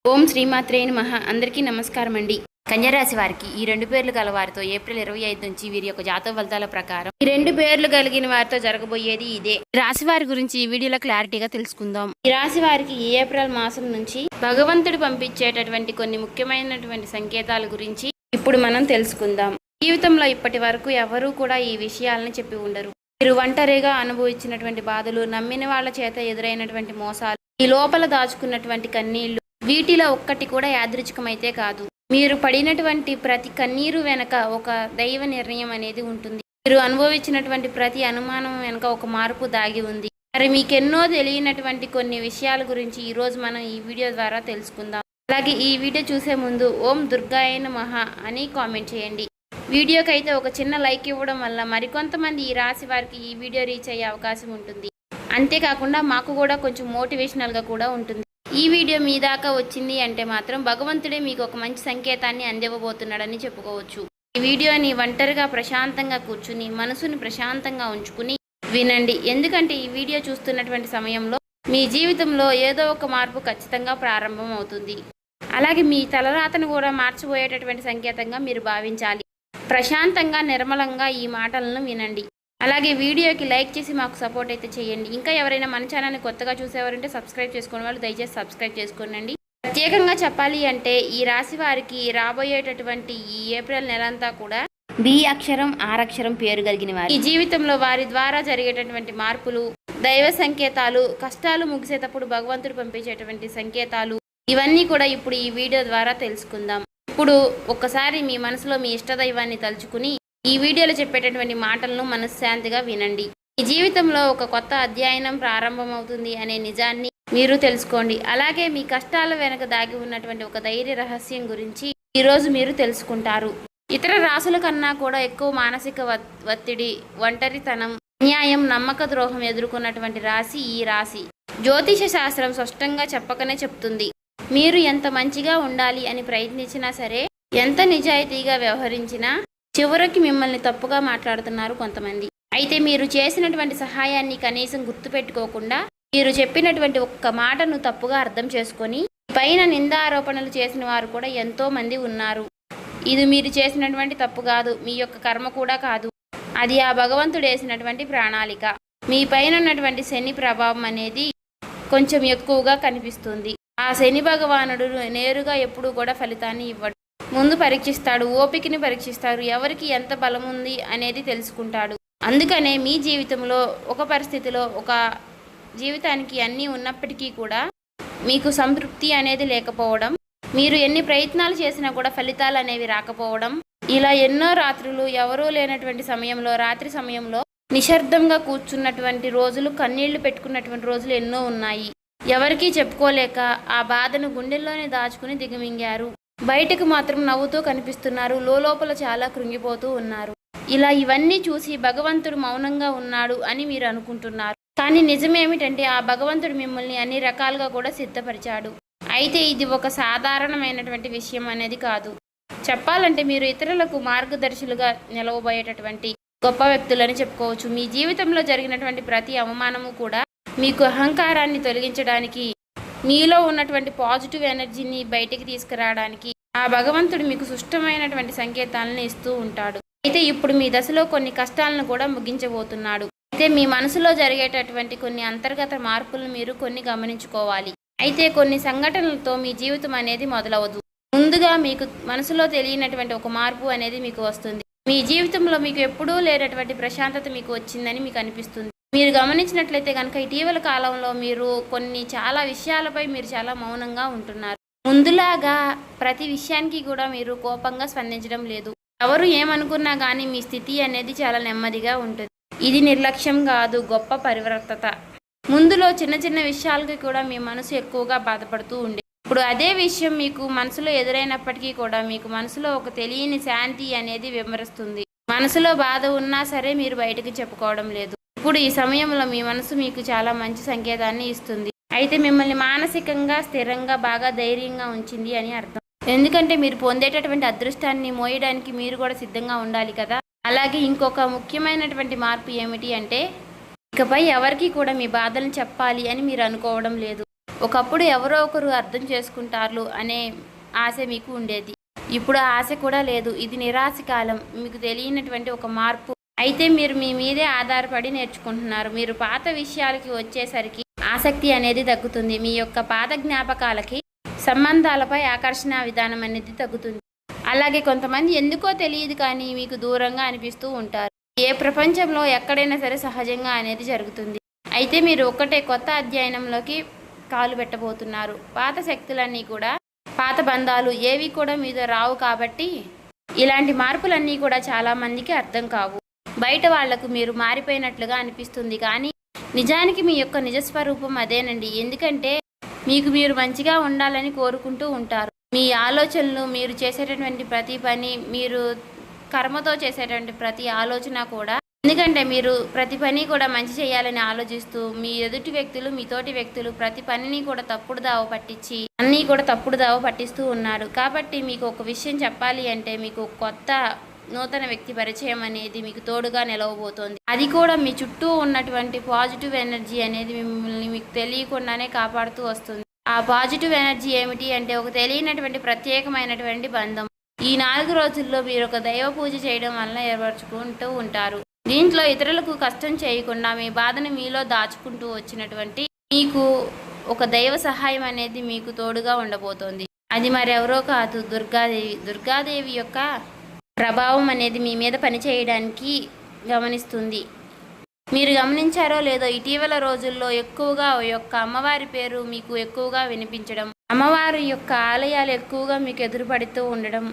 ఓం శ్రీమాత్రే నమః. అందరికీ నమస్కారం అండి. కన్యరాశి వారికి ఈ 2 పేర్లు గల వారితో ఏప్రిల్ 25 నుంచి వీరి యొక్క జాతక ఫలితాల ప్రకారం ఈ 2 పేర్లు కలిగిన వారితో జరగబోయేది ఇదే. రాశి వారి గురించి ఈ వీడియోలో క్లారిటీగా తెలుసుకుందాం. ఈ రాశి వారికి ఈ ఏప్రిల్ మాసం నుంచి భగవంతుడు పంపించేటటువంటి కొన్ని ముఖ్యమైనటువంటి సంకేతాల గురించి ఇప్పుడు మనం తెలుసుకుందాం. జీవితంలో ఇప్పటి వరకు ఎవరూ కూడా ఈ విషయాలను చెప్పి ఉండరు. మీరు ఒంటరిగా అనుభవించినటువంటి బాధలు, నమ్మిన వాళ్ళ చేత ఎదురైనటువంటి మోసాలు, ఈ లోపల దాచుకున్నటువంటి కన్నీళ్లు, వీటిలో ఒక్కటి కూడా యాదృచ్ఛికమైతే కాదు. మీరు పడినటువంటి ప్రతి కన్నీరు వెనక ఒక దైవ నిర్ణయం అనేది ఉంటుంది. మీరు అనుభవించినటువంటి ప్రతి అనుమానం వెనక ఒక మార్పు దాగి ఉంది. మరి మీకెన్నో తెలియనటువంటి కొన్ని విషయాల గురించి ఈరోజు మనం ఈ వీడియో ద్వారా తెలుసుకుందాం. అలాగే ఈ వీడియో చూసే ముందు ఓం దుర్గాయ నమః అని కామెంట్ చేయండి. వీడియోకి అయితే ఒక చిన్న లైక్ ఇవ్వడం వల్ల మరికొంతమంది ఈ రాశి వారికి ఈ వీడియో రీచ్ అయ్యే అవకాశం ఉంటుంది. అంతేకాకుండా మాకు కూడా కొంచెం మోటివేషనల్గా కూడా ఉంటుంది. ఈ వీడియో మీ దాకా వచ్చింది అంటే మాత్రం భగవంతుడే మీకు ఒక మంచి సంకేతాన్ని అందివ్వబోతున్నాడని చెప్పుకోవచ్చు. ఈ వీడియోని ఒంటరిగా ప్రశాంతంగా కూర్చుని మనసుని ప్రశాంతంగా ఉంచుకుని వినండి. ఎందుకంటే ఈ వీడియో చూస్తున్నటువంటి సమయంలో మీ జీవితంలో ఏదో ఒక మార్పు ఖచ్చితంగా ప్రారంభం అవుతుంది. అలాగే మీ తలరాతను కూడా మార్చిపోయేటటువంటి సంకేతంగా మీరు భావించాలి. ప్రశాంతంగా నిర్మలంగా ఈ మాటలను వినండి. అలాగే వీడియోకి లైక్ చేసి మాకు సపోర్ట్ అయితే చేయండి. ఇంకా ఎవరైనా మన ఛానల్ని కొత్తగా చూసేవారంటే సబ్స్క్రైబ్ చేసుకునే వాళ్ళు దయచేసి సబ్స్క్రైబ్ చేసుకోండి. ప్రత్యేకంగా చెప్పాలి అంటే ఈ రాశి వారికి రాబోయేటటువంటి ఈ ఏప్రిల్ నెలంతా కూడా బి అక్షరం ఆర్ అక్షరం పేరు కలిగిన వారు ఈ జీవితంలో వారి ద్వారా జరిగేటటువంటి మార్పులు, దైవ సంకేతాలు, కష్టాలు ముగిసేటప్పుడు భగవంతుడు పంపించేటువంటి సంకేతాలు, ఇవన్నీ కూడా ఇప్పుడు ఈ వీడియో ద్వారా తెలుసుకుందాం. ఇప్పుడు ఒక్కసారి మీ మనసులో మీ ఇష్టదైవాన్ని తలుచుకుని ఈ వీడియోలో చెప్పేటటువంటి మాటలను మనశ్శాంతిగా వినండి. ఈ జీవితంలో ఒక కొత్త అధ్యయనం ప్రారంభమవుతుంది అనే నిజాన్ని మీరు తెలుసుకోండి. అలాగే మీ కష్టాల వెనక దాగి ఉన్నటువంటి ఒక ధైర్య రహస్యం గురించి ఈరోజు మీరు తెలుసుకుంటారు. ఇతర రాశుల కన్నా కూడా ఎక్కువ మానసిక ఒత్తిడి, ఒంటరితనం, అన్యాయం, నమ్మక ద్రోహం ఎదుర్కొన్నటువంటి రాశి ఈ రాశి. జ్యోతిష శాస్త్రం స్పష్టంగా చెప్పకనే చెప్తుంది. మీరు ఎంత మంచిగా ఉండాలి అని ప్రయత్నించినా సరే, ఎంత నిజాయితీగా వ్యవహరించినా చివరికి మిమ్మల్ని తప్పుగా మాట్లాడుతున్నారు కొంతమంది. అయితే మీరు చేసినటువంటి సహాయాన్ని కనీసం గుర్తుపెట్టుకోకుండా మీరు చెప్పినటువంటి ఒక్క మాటను తప్పుగా అర్థం చేసుకొని పైన నిందారోపణలు చేసిన వారు కూడా ఎంతో మంది ఉన్నారు. ఇది మీరు చేసినటువంటి తప్పు కాదు, మీ యొక్క కర్మ కూడా కాదు. అది ఆ భగవంతుడు వేసినటువంటి ప్రణాళిక. మీ పైన ఉన్నటువంటి శని ప్రభావం అనేది కొంచెం ఎక్కువగా కనిపిస్తుంది. ఆ శని భగవానుడు నేరుగా ఎప్పుడూ కూడా ఫలితాన్ని ఇవ్వడు. ముందు పరీక్షిస్తాడు, ఓపికని పరీక్షిస్తాడు, ఎవరికి ఎంత బలం ఉంది అనేది తెలుసుకుంటాడు. అందుకనే మీ జీవితంలో ఒక పరిస్థితిలో ఒక జీవితానికి అన్నీ ఉన్నప్పటికీ కూడా మీకు సంతృప్తి అనేది లేకపోవడం, మీరు ఎన్ని ప్రయత్నాలు చేసినా కూడా ఫలితాలు అనేవి రాకపోవడం, ఇలా ఎన్నో రాత్రులు ఎవరూ లేనటువంటి సమయంలో, రాత్రి సమయంలో నిశ్శబ్దంగా కూర్చున్నటువంటి రోజులు, కన్నీళ్లు పెట్టుకున్నటువంటి రోజులు ఎన్నో ఉన్నాయి. ఎవరికీ చెప్పుకోలేక ఆ బాధను గుండెల్లోనే దాచుకుని దిగమింగారు. బయటకు మాత్రం నవ్వుతూ కనిపిస్తున్నారు, లోపల చాలా కృంగిపోతూ ఉన్నారు. ఇలా ఇవన్నీ చూసి భగవంతుడు మౌనంగా ఉన్నాడు అని మీరు అనుకుంటున్నారు. కానీ నిజమేమిటంటే ఆ భగవంతుడు మిమ్మల్ని అన్ని రకాలుగా కూడా సిద్ధపరిచాడు. అయితే ఇది ఒక సాధారణమైనటువంటి విషయం అనేది కాదు. చెప్పాలంటే మీరు ఇతరులకు మార్గదర్శులుగా నిలవబోయేటటువంటి గొప్ప వ్యక్తులని చెప్పుకోవచ్చు. మీ జీవితంలో జరిగినటువంటి ప్రతి అవమానము కూడా మీకు అహంకారాన్ని తొలగించడానికి, మీలో ఉన్నటువంటి పాజిటివ్ ఎనర్జీని బయటికి తీసుకురావడానికి ఆ భగవంతుడు మీకు సుష్టమైనటువంటి సంకేతాలను ఇస్తూ ఉంటాడు. అయితే ఇప్పుడు మీ దశలో కొన్ని కష్టాలను కూడా ముగించబోతున్నాడు. అయితే మీ మనసులో జరిగేటటువంటి కొన్ని అంతర్గత మార్పులను మీరు కొన్ని గమనించుకోవాలి. అయితే కొన్ని సంఘటనలతో మీ జీవితం అనేది మొదలవదు. ముందుగా మీకు మనసులో తెలియనటువంటి ఒక మార్పు అనేది మీకు వస్తుంది. మీ జీవితంలో మీకు ఎప్పుడూ లేనటువంటి ప్రశాంతత మీకు వచ్చిందని మీకు అనిపిస్తుంది. మీరు గమనించినట్లయితే కనుక ఇటీవల కాలంలో మీరు చాలా విషయాలపై మీరు చాలా మౌనంగా ఉంటున్నారు. ముందులాగా ప్రతి విషయానికి కూడా మీరు కోపంగా స్పందించడం లేదు. ఎవరు ఏమనుకున్నా కానీ మీ స్థితి అనేది చాలా నెమ్మదిగా ఉంటుంది. ఇది నిర్లక్ష్యం కాదు, గొప్ప పరివర్తత. ముందులో చిన్న చిన్న విషయాలకి కూడా మీ మనసు ఎక్కువగా బాధపడుతూ ఉండే, ఇప్పుడు అదే విషయం మీకు మనసులో ఎదురైనప్పటికీ కూడా మీకు మనసులో ఒక తెలియని శాంతి అనేది విమరిస్తుంది. మనసులో బాధ ఉన్నా సరే మీరు బయటకు చెప్పుకోవడం లేదు. ఇప్పుడు ఈ సమయంలో మీ మనసు మీకు చాలా మంచి సంకేతాన్ని ఇస్తుంది. అయితే మిమ్మల్ని మానసికంగా స్థిరంగా బాగా ధైర్యంగా ఉంచింది అని అర్థం. ఎందుకంటే మీరు పొందేటటువంటి అదృష్టాన్ని మోయడానికి మీరు కూడా సిద్ధంగా ఉండాలి కదా. అలాగే ఇంకొక ముఖ్యమైనటువంటి మార్పు ఏమిటి అంటే ఇకపై ఎవరికి కూడా మీ బాధలను చెప్పాలి అని మీరు అనుకోవడం లేదు. ఒకప్పుడు ఎవరో ఒకరు అర్థం చేసుకుంటారు అనే ఆశ మీకు ఉండేది. ఇప్పుడు ఆ ఆశ కూడా లేదు. ఇది నిరాశ కాలం. మీకు తెలియనటువంటి ఒక మార్పు. అయితే మీరు మీ మీదే ఆధారపడి నేర్చుకుంటున్నారు. మీరు పాత విషయాలకి వచ్చేసరికి ఆసక్తి అనేది తగ్గుతుంది. మీ యొక్క పాత జ్ఞాపకాలకి, సంబంధాలపై ఆకర్షణ విధానం అనేది తగ్గుతుంది. అలాగే కొంతమంది ఎందుకో తెలియదు కానీ మీకు దూరంగా అనిపిస్తూ ఉంటారు. ఏ ప్రపంచంలో ఎక్కడైనా సరే సహజంగా అనేది జరుగుతుంది. అయితే మీరు ఒక్కటే కొత్త అధ్యయనంలోకి కాలు పెట్టబోతున్నారు. పాత శక్తులన్నీ కూడా, పాత బంధాలు ఏవి కూడా మీతో రావు. కాబట్టి ఇలాంటి మార్పులన్నీ కూడా చాలామందికి అర్థం కావు. బయట వాళ్లకు మీరు మారిపోయినట్లుగా అనిపిస్తుంది కానీ నిజానికి మీ యొక్క నిజస్వరూపం అదేనండి. ఎందుకంటే మీకు మీరు మంచిగా ఉండాలని కోరుకుంటూ ఉంటారు. మీ ఆలోచనలు, మీరు చేసేటటువంటి ప్రతి పని, మీరు కర్మతో చేసేటువంటి ప్రతి ఆలోచన కూడా, ఎందుకంటే మీరు ప్రతి పని కూడా మంచి చేయాలని ఆలోచిస్తూ మీ ఎదుటి వ్యక్తులు, మీ తోటి వ్యక్తులు ప్రతి పనిని కూడా తప్పుడు దావ పట్టించి అన్నీ కూడా తప్పుడు దావ పట్టిస్తూ ఉన్నారు. కాబట్టి మీకు ఒక విషయం చెప్పాలి అంటే మీకు కొత్త నూతన వ్యక్తి పరిచయం అనేది మీకు తోడుగా నిలవబోతోంది. అది కూడా మీ చుట్టూ ఉన్నటువంటి పాజిటివ్ ఎనర్జీ అనేది మిమ్మల్ని మీకు తెలియకుండానే కాపాడుతూ వస్తుంది. ఆ పాజిటివ్ ఎనర్జీ ఏమిటి అంటే ఒక తెలియనటువంటి ప్రత్యేకమైనటువంటి బంధం. ఈ 4 రోజుల్లో మీరు ఒక దైవ పూజ చేయడం వల్ల ఏర్పరచుకుంటూ ఉంటారు. దీంట్లో ఇతరులకు కష్టం చేయకుండా మీ బాధను మీలో దాచుకుంటూ వచ్చినటువంటి మీకు ఒక దైవ సహాయం అనేది మీకు తోడుగా ఉండబోతోంది. అది మరెవరో కాదు, దుర్గాదేవి. దుర్గాదేవి యొక్క ప్రభావం అనేది మీ మీద పనిచేయడానికి గమనిస్తుంది. మీరు గమనించారో లేదో ఇటీవల రోజుల్లో ఎక్కువగా యొక్క అమ్మవారి పేరు మీకు ఎక్కువగా వినిపించడం, అమ్మవారి యొక్క ఆలయాలు ఎక్కువగా మీకు ఎదురుపడుతూ ఉండడం,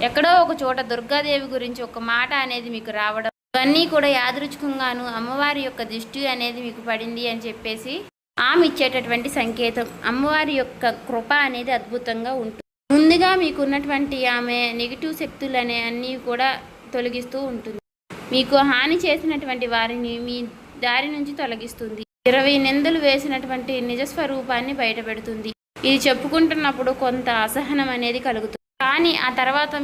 ఎక్కడో ఒక చోట దుర్గాదేవి గురించి ఒక మాట అనేది మీకు రావడం, ఇవన్నీ కూడా యాదృచ్ఛికంగాను అమ్మవారి యొక్క దృష్టి అనేది మీకు పడింది అని చెప్పేసి ఆమె ఇచ్చేటటువంటి సంకేతం. అమ్మవారి యొక్క కృప అనేది అద్భుతంగా ఉంటుంది. ముందుగా మీకున్నటువంటి ఆమె నెగిటివ్ శక్తులు అనే అన్నీ కూడా తొలగిస్తూ ఉంటుంది. మీకు హాని చేసినటువంటి వారిని మీ దారి నుంచి తొలగిస్తుంది. 20 నిందలు వేసినటువంటి నిజస్వరూపాన్ని బయటపెడుతుంది. ఇది చెప్పుకుంటున్నప్పుడు కొంత అసహనం అనేది కలుగుతుంది. కానీ ఆ తర్వాత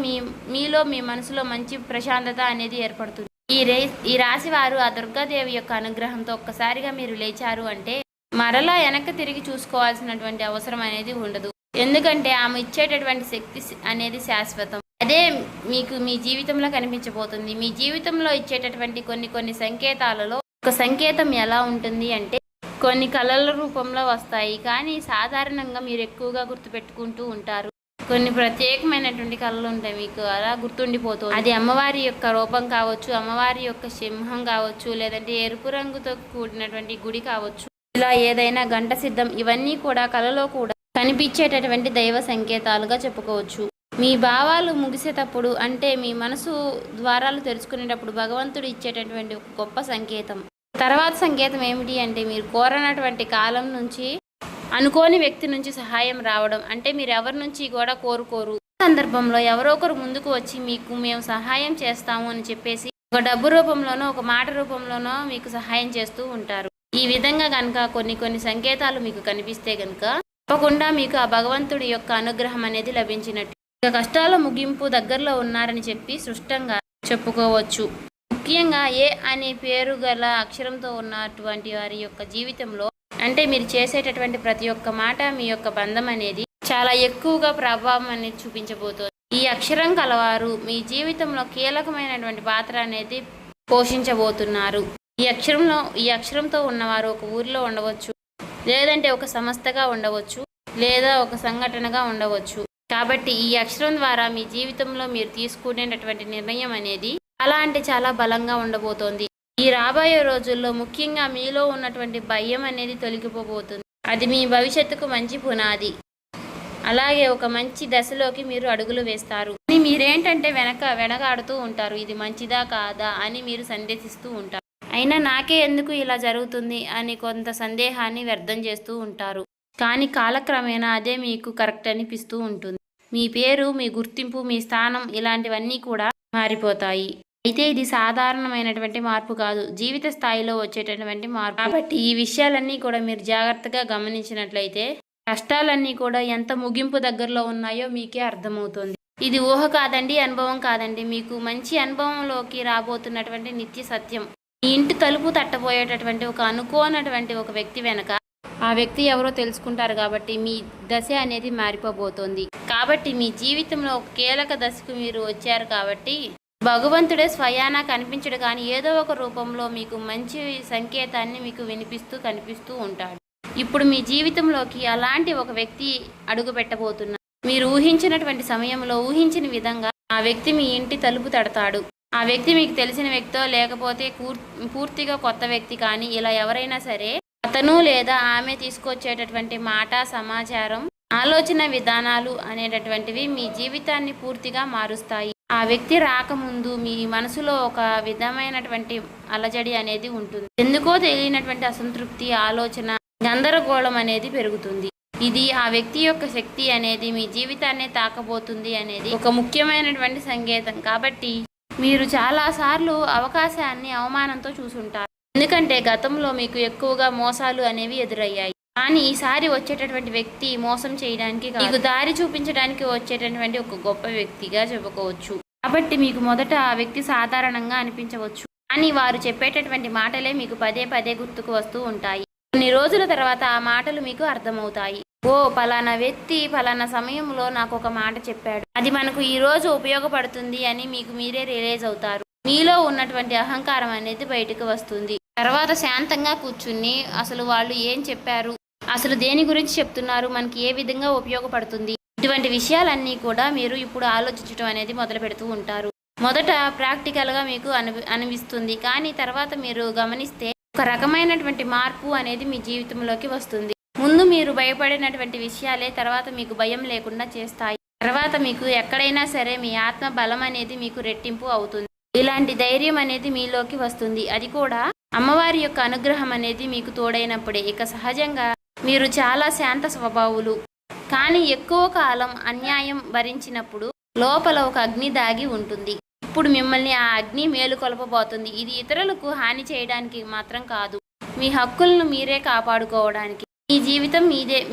మీలో మీ మనసులో మంచి ప్రశాంతత అనేది ఏర్పడుతుంది. ఈ రాశి వారు ఆ దుర్గాదేవి యొక్క అనుగ్రహంతో ఒక్కసారిగా మీరు లేచారు అంటే మరలా వెనక్కి తిరిగి చూసుకోవాల్సినటువంటి అవసరం అనేది ఉండదు. ఎందుకంటే ఆమె ఇచ్చేటటువంటి శక్తి అనేది శాశ్వతం. అదే మీకు మీ జీవితంలో కనిపించబోతుంది. మీ జీవితంలో ఇచ్చేటటువంటి కొన్ని సంకేతాలలో ఒక సంకేతం ఎలా ఉంటుంది అంటే కొన్ని కళల రూపంలో వస్తాయి. కానీ సాధారణంగా మీరు ఎక్కువగా గుర్తుపెట్టుకుంటూ ఉంటారు. కొన్ని ప్రత్యేకమైనటువంటి కళలు ఉంటాయి, మీకు అలా గుర్తుండిపోతుంది. అది అమ్మవారి యొక్క రూపం కావచ్చు, అమ్మవారి యొక్క సింహం కావచ్చు, లేదంటే ఎరుపు రంగుతో కూడినటువంటి గుడి కావచ్చు, ఇలా ఏదైనా గంట సిద్ధం, ఇవన్నీ కూడా కళలో కూడా కనిపించేటటువంటి దైవ సంకేతాలుగా చెప్పుకోవచ్చు. మీ భావాలు ముగిసేటప్పుడు అంటే మీ మనసు ద్వారాలు తెరుచుకునేటప్పుడు భగవంతుడు ఇచ్చేటటువంటి ఒక గొప్ప సంకేతం. తర్వాత సంకేతం ఏమిటి అంటే మీరు కోరనటువంటి కాలం నుంచి అనుకోని వ్యక్తి నుంచి సహాయం రావడం. అంటే మీరు ఎవరి నుంచి కూడా కోరుకోరు, సందర్భంలో ఎవరో ఒకరు ముందుకు వచ్చి మీకు మేము సహాయం చేస్తాము అని చెప్పేసి ఒక డబ్బు రూపంలోనో ఒక మాట రూపంలోనో మీకు సహాయం చేస్తూ ఉంటారు. ఈ విధంగా కనుక కొన్ని సంకేతాలు మీకు కనిపిస్తే కనుక తప్పకుండా మీకు ఆ భగవంతుడి యొక్క అనుగ్రహం అనేది లభించినట్టు. ఇక కష్టాల ముగింపు దగ్గరలో ఉన్నారని చెప్పి స్పష్టంగా చెప్పుకోవచ్చు. ముఖ్యంగా ఏ అనే పేరు గల అక్షరంతో ఉన్నటువంటి వారి యొక్క జీవితంలో అంటే మీరు చేసేటటువంటి ప్రతి ఒక్క మాట మీ యొక్క బంధం అనేది చాలా ఎక్కువగా ప్రభావం అనేది చూపించబోతోంది. ఈ అక్షరం కలవారు మీ జీవితంలో కీలకమైనటువంటి పాత్ర అనేది పోషించబోతున్నారు. ఈ అక్షరంతో ఉన్నవారు ఒక ఊరిలో ఉండవచ్చు, లేదంటే ఒక సంస్థగా ఉండవచ్చు, లేదా ఒక సంఘటనగా ఉండవచ్చు. కాబట్టి ఈ అక్షరం ద్వారా మీ జీవితంలో మీరు తీసుకునేటటువంటి నిర్ణయం అనేది చాలా అంటే చాలా బలంగా ఉండబోతోంది. ఈ రాబోయే రోజుల్లో ముఖ్యంగా మీలో ఉన్నటువంటి భయం అనేది తొలగిపోబోతుంది. అది మీ భవిష్యత్తుకు మంచి పునాది. అలాగే ఒక మంచి దశలోకి మీరు అడుగులు వేస్తారు. మీరేంటంటే వెనకాడుతూ ఉంటారు. ఇది మంచిదా కాదా అని మీరు సందేహిస్తూ ఉంటారు. అయినా నాకే ఎందుకు ఇలా జరుగుతుంది అని కొంత సందేహాన్ని వ్యర్థం చేస్తూ ఉంటారు. కానీ కాలక్రమేణా అదే మీకు కరెక్ట్ అనిపిస్తూ ఉంటుంది. మీ పేరు, మీ గుర్తింపు, మీ స్థానం ఇలాంటివన్నీ కూడా మారిపోతాయి. అయితే ఇది సాధారణమైనటువంటి మార్పు కాదు, జీవిత స్థాయిలో వచ్చేటటువంటి మార్పు. కాబట్టి ఈ విషయాలన్నీ కూడా మీరు జాగ్రత్తగా గమనించినట్లయితే కష్టాలన్నీ కూడా ఎంత ముగింపు దగ్గరలో ఉన్నాయో మీకే అర్థమవుతుంది. ఇది ఊహ కాదండి, అనుభవం కాదండి, మీకు మంచి అనుభవంలోకి రాబోతున్నటువంటి నిత్య సత్యం. మీ ఇంటి తలుపు తట్టబోయేటటువంటి ఒక అనుకోనటువంటి ఒక వ్యక్తి వెనక ఆ వ్యక్తి ఎవరో తెలుసుకుంటారు కాబట్టి మీ దశ అనేది మారిపోబోతోంది. కాబట్టి మీ జీవితంలో ఒక కీలక దశకు మీరు వచ్చారు కాబట్టి భగవంతుడే స్వయానా కనిపించడు కానీ ఏదో ఒక రూపంలో మీకు మంచి సంకేతాన్ని మీకు వినిపిస్తూ కనిపిస్తూ ఉంటాడు. ఇప్పుడు మీ జీవితంలోకి అలాంటి ఒక వ్యక్తి అడుగు పెట్టబోతున్నారు. మీరు ఊహించినటువంటి సమయంలో ఊహించిన విధంగా ఆ వ్యక్తి మీ ఇంటి తలుపు తడతాడు. ఆ వ్యక్తి మీకు తెలిసిన వ్యక్తో లేకపోతే పూర్తిగా కొత్త వ్యక్తి కానీ ఇలా ఎవరైనా సరే అతను లేదా ఆమె తీసుకొచ్చేటటువంటి మాట, సమాచారం, ఆలోచన విధానాలు అనేటటువంటివి మీ జీవితాన్ని పూర్తిగా మారుస్తాయి. ఆ వ్యక్తి రాకముందు మీ మనసులో ఒక విధమైనటువంటి అలజడి అనేది ఉంటుంది. ఎందుకో తెలియనటువంటి అసంతృప్తి, ఆలోచన, గందరగోళం అనేది పెరుగుతుంది. ఇది ఆ వ్యక్తి యొక్క శక్తి అనేది మీ జీవితాన్ని తాకబోతుంది అనేది ఒక ముఖ్యమైనటువంటి సంకేతం. కాబట్టి మీరు చాలాసార్లు అవకాశాన్ని అవమానంతో చూసుంటారు. ఎందుకంటే గతంలో మీకు ఎక్కువగా మోసాలు అనేవి ఎదురయ్యాయి. కానీ ఈసారి వచ్చేటటువంటి వ్యక్తి మోసం చేయడానికి మీకు దారి చూపించడానికి వచ్చేటటువంటి ఒక గొప్ప వ్యక్తిగా చెప్పుకోవచ్చు. కాబట్టి మీకు మొదట ఆ వ్యక్తి సాధారణంగా అనిపించవచ్చు, కానీ వారు చెప్పేటటువంటి మాటలే మీకు పదే పదే గుర్తుకు వస్తూ ఉంటాయి. కొన్ని రోజుల తర్వాత ఆ మాటలు మీకు అర్థమవుతాయి. ఓ పలానా వ్యక్తి పలానా సమయంలో నాకు ఒక మాట చెప్పాడు, అది మనకు ఈ రోజు ఉపయోగపడుతుంది అని మీకు మీరే రియలైజ్ అవుతారు. మీలో ఉన్నటువంటి అహంకారం అనేది బయటకు వస్తుంది. తర్వాత శాంతంగా కూర్చుని అసలు వాళ్ళు ఏం చెప్పారు, అసలు దేని గురించి చెప్తున్నారు, మనకి ఏ విధంగా ఉపయోగపడుతుంది, ఇటువంటి విషయాలన్నీ కూడా మీరు ఇప్పుడు ఆలోచించడం అనేది మొదలు పెడుతూ ఉంటారు. మొదట ప్రాక్టికల్గా మీకు అనిపిస్తుంది, కానీ తర్వాత మీరు గమనిస్తే ఒక రకమైనటువంటి మార్పు అనేది మీ జీవితంలోకి వస్తుంది. ముందు మీరు భయపడినటువంటి విషయాలే తర్వాత మీకు భయం లేకుండా చేస్తాయి. తర్వాత మీకు ఎక్కడైనా సరే మీ ఆత్మ బలం అనేది మీకు రెట్టింపు అవుతుంది. ఇలాంటి ధైర్యం అనేది మీలోకి వస్తుంది. అది కూడా అమ్మవారి యొక్క అనుగ్రహం అనేది మీకు తోడైనప్పుడే. ఇక సహజంగా మీరు చాలా శాంత స్వభావులు, కానీ ఎక్కువ కాలం అన్యాయం భరించినప్పుడు లోపల ఒక అగ్ని దాగి ఉంటుంది. ఇప్పుడు మిమ్మల్ని ఆ అగ్ని మేలుకొల్పబోతుంది. ఇది ఇతరులకు హాని చేయడానికి మాత్రం కాదు, మీ హక్కులను మీరే కాపాడుకోవడానికి, మీ జీవితం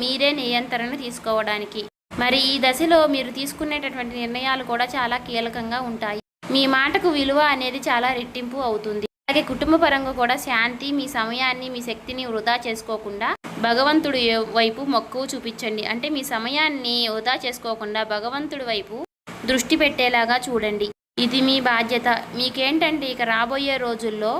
మీరే నియంత్రణ తీసుకోవడానికి. మరి ఈ దశలో మీరు తీసుకునేటటువంటి నిర్ణయాలు కూడా చాలా కీలకంగా ఉంటాయి. మీ మాటకు విలువ అనేది చాలా రెట్టింపు అవుతుంది. అలాగే కుటుంబ పరంగా కూడా శాంతి, మీ సమయాన్ని, మీ శక్తిని వృధా చేసుకోకుండా భగవంతుడి వైపు మక్కువ చూపించండి. అంటే మీ సమయాన్ని వృధా చేసుకోకుండా భగవంతుడి వైపు దృష్టి పెట్టేలాగా చూడండి. ఇది మీ బాధ్యత. మీకేంటంటే ఇక రాబోయే రోజుల్లో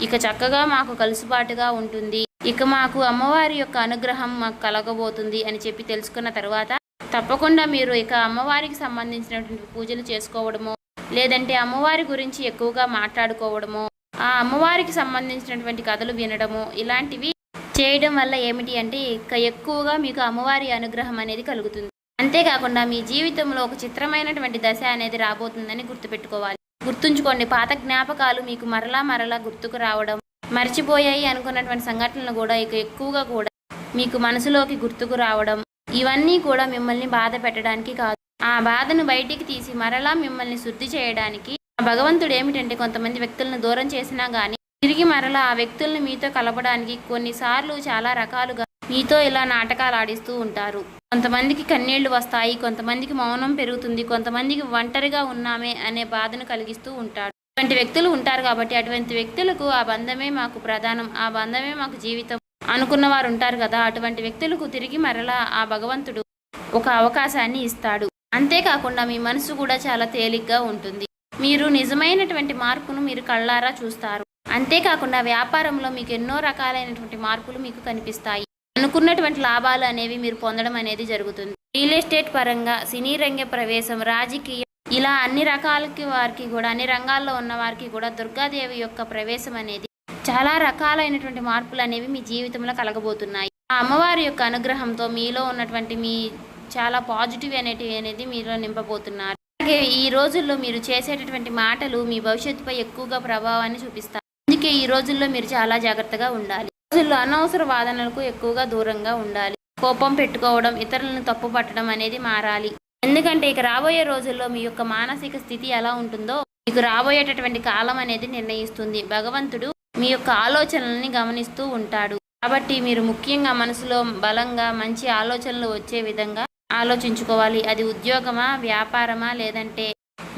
ఇక చక్కగా మాకు కలుసుబాటుగా ఉంటుంది, ఇక మాకు అమ్మవారి యొక్క అనుగ్రహం మాకు కలగబోతుంది అని చెప్పి తెలుసుకున్న తర్వాత తప్పకుండా మీరు ఇక అమ్మవారికి సంబంధించినటువంటి పూజలు చేసుకోవడమో, లేదంటే అమ్మవారి గురించి ఎక్కువగా మాట్లాడుకోవడమో, ఆ అమ్మవారికి సంబంధించినటువంటి కథలు వినడము, ఇలాంటివి చేయడం వల్ల ఏమిటి అంటే ఇక ఎక్కువగా మీకు అమ్మవారి అనుగ్రహం అనేది కలుగుతుంది. అంతేకాకుండా మీ జీవితంలో ఒక చిత్రమైనటువంటి దశ అనేది రాబోతుందని గుర్తుపెట్టుకోవాలి. గుర్తుంచుకోండి, పాత జ్ఞాపకాలు మీకు మరలా గుర్తుకు రావడం, మర్చిపోయాయి అనుకున్నటువంటి సంఘటనలు కూడా ఇక ఎక్కువగా కూడా మీకు మనసులోకి గుర్తుకు రావడం, ఇవన్నీ కూడా మిమ్మల్ని బాధ పెట్టడానికి కాదు, ఆ బాధను బయటికి తీసి మరలా మిమ్మల్ని శుద్ధి చేయడానికి. భగవంతుడు ఏమిటంటే కొంతమంది వ్యక్తులను దూరం చేసినా కానీ తిరిగి మరలా ఆ వ్యక్తులను మీతో కలపడానికి కొన్నిసార్లు చాలా రకాలుగా మీతో ఇలా నాటకాలు ఆడిస్తూ ఉంటారు. కొంతమందికి కన్నీళ్లు వస్తాయి, కొంతమందికి మౌనం పెరుగుతుంది, కొంతమందికి ఒంటరిగా ఉన్నామే అనే బాధను కలిగిస్తూ ఉంటాడు. అటువంటి వ్యక్తులు ఉంటారు. కాబట్టి అటువంటి వ్యక్తులకు ఆ బంధమే మాకు ప్రధానం, ఆ బంధమే మాకు జీవితం అనుకున్న వారు ఉంటారు కదా, అటువంటి వ్యక్తులకు తిరిగి మరలా ఆ భగవంతుడు ఒక అవకాశాన్ని ఇస్తాడు. అంతేకాకుండా మీ మనసు కూడా చాలా తేలిగ్గా ఉంటుంది. మీరు నిజమైనటువంటి మార్పును మీరు కళ్ళారా చూస్తారు. అంతేకాకుండా వ్యాపారంలో మీకు ఎన్నో రకాలైనటువంటి మార్పులు మీకు కనిపిస్తాయి. అనుకున్నటువంటి లాభాలు అనేవి మీరు పొందడం అనేది జరుగుతుంది. రియల్ ఎస్టేట్ పరంగా, సినీ రంగ ప్రవేశం, రాజకీయం, ఇలా అన్ని రకాలకి వారికి కూడా, అన్ని రంగాల్లో ఉన్న వారికి కూడా దుర్గాదేవి యొక్క ప్రవేశం అనేది చాలా రకాలైనటువంటి మార్పులు అనేవి మీ జీవితంలో కలగబోతున్నాయి. ఆ అమ్మవారి యొక్క అనుగ్రహంతో మీలో ఉన్నటువంటి మీ చాలా పాజిటివ్ అనేది మీలో నింపబోతున్నారు. అలాగే ఈ రోజుల్లో మీరు చేసేటటువంటి మాటలు మీ భవిష్యత్తుపై ఎక్కువగా ప్రభావాన్ని చూపిస్తాయి. అందుకే ఈ రోజుల్లో మీరు చాలా జాగ్రత్తగా ఉండాలి. రోజుల్లో అనవసర వాదనలకు ఎక్కువగా దూరంగా ఉండాలి. కోపం పెట్టుకోవడం, ఇతరులను తప్పు పట్టడం అనేది మారాలి. ఎందుకంటే ఇక రాబోయే రోజుల్లో మీ యొక్క మానసిక స్థితి ఎలా ఉంటుందో మీకు రాబోయేటటువంటి కాలం అనేది నిర్ణయిస్తుంది. భగవంతుడు మీ యొక్క ఆలోచనల్ని గమనిస్తూ ఉంటాడు. కాబట్టి మీరు ముఖ్యంగా మనసులో బలంగా మంచి ఆలోచనలు వచ్చే విధంగా ఆలోచించుకోవాలి. అది ఉద్యోగమా, వ్యాపారమా, లేదంటే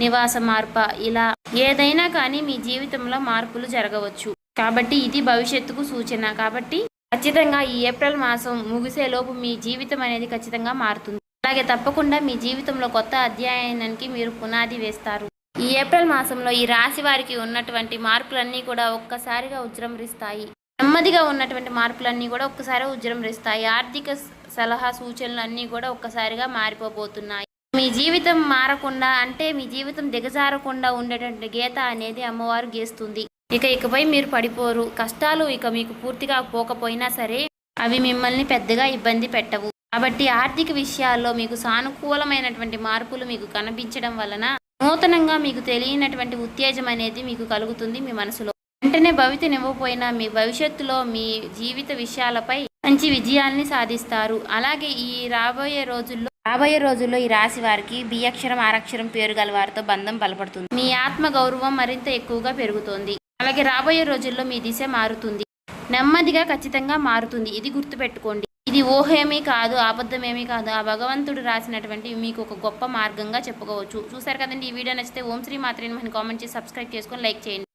నివాస మార్పా, ఇలా ఏదైనా కానీ మీ జీవితంలో మార్పులు జరగవచ్చు. కాబట్టి ఇది భవిష్యత్తుకు సూచన. కాబట్టి ఖచ్చితంగా ఈ ఏప్రిల్ మాసం ముగిసేలోపు మీ జీవితం అనేది ఖచ్చితంగా మారుతుంది. అలాగే తప్పకుండా మీ జీవితంలో కొత్త అధ్యాయానికి మీరు పునాది వేస్తారు. ఈ ఏప్రిల్ మాసంలో ఈ రాశి వారికి ఉన్నటువంటి మార్పులన్నీ కూడా ఒక్కసారిగా ఉజృంభిస్తాయి. నెమ్మదిగా ఉన్నటువంటి మార్పులన్నీ కూడా ఒక్కసారి ఉజృంభిస్తాయి. ఆర్థిక సలహా సూచనలు అన్నీ కూడా ఒక్కసారిగా మారిపోబోతున్నాయి. మీ జీవితం మారకుండా అంటే మీ జీవితం దిగజారకుండా ఉండేటువంటి గీత అనేది అమ్మవారు గీస్తుంది. ఇకపై మీరు పడిపోరు. కష్టాలు ఇక మీకు పూర్తిగా పోకపోయినా సరే అవి మిమ్మల్ని పెద్దగా ఇబ్బంది పెట్టవు. కాబట్టి ఆర్థిక విషయాల్లో మీకు సానుకూలమైనటువంటి మార్పులు మీకు కనిపించడం వలన నూతనంగా మీకు తెలియనటువంటి ఉత్తేజం అనేది మీకు కలుగుతుంది మీ మనసులో. వెంటనే భవితనివ్వకపోయినా మీ భవిష్యత్తులో మీ జీవిత విషయాలపై మంచి విజయాల్ని సాధిస్తారు. అలాగే ఈ రాబోయే రోజుల్లో ఈ రాశి వారికి బి అక్షరం ఆరక్షరం పేరు గల వారితో బంధం బలపడుతుంది. మీ ఆత్మ గౌరవం మరింత ఎక్కువగా పెరుగుతుంది. అలాగే రాబోయే రోజుల్లో మీ దిశ మారుతుంది. నెమ్మదిగా ఖచ్చితంగా మారుతుంది. ఇది గుర్తుపెట్టుకోండి. ఇది ఊహేమీ కాదు, అబద్ధమేమీ కాదు. ఆ భగవంతుడు రాసినటువంటి మీకు ఒక గొప్ప మార్గంగా చెప్పుకోవచ్చు. చూసారు కదండి. ఈ వీడియో నచ్చితే ఓం శ్రీ మాత్రే నమః కామెంట్ చేసి సబ్స్క్రైబ్ చేసుకొని లైక్ చేయండి.